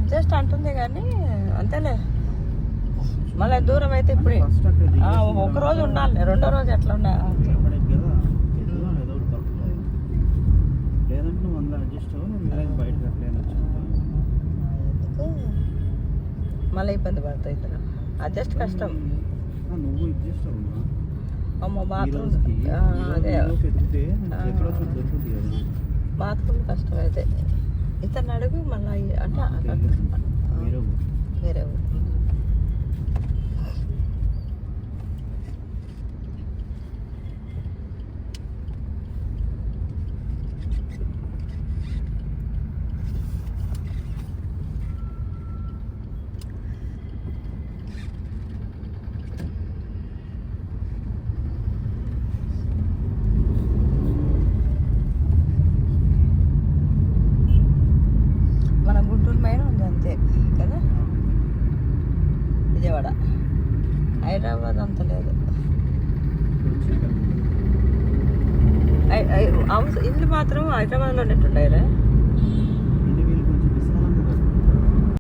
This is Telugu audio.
అడ్జస్ట్ అంటుంది కానీ అంతేలే. మళ్ళీ దూరం అయితే ఇప్పుడు ఒక రోజు ఉండాలి, రెండో రోజు ఎట్లా ఉండాలి. మళ్ళీ ఇబ్బంది పడతాయి ఇద్దరు. అడ్జస్ట్ కష్టం. అమ్మ బాత్రూమ్, అదే బాత్రూమ్ కష్టం అయితే. ఇతను అడుగు మళ్ళీ అంటే వేరే కదా. విజయవాడ, హైదరాబాద్ అంత లేదు. ఇల్లు మాత్రం హైదరాబాద్లో ఉన్నట్టుంటాయిరా.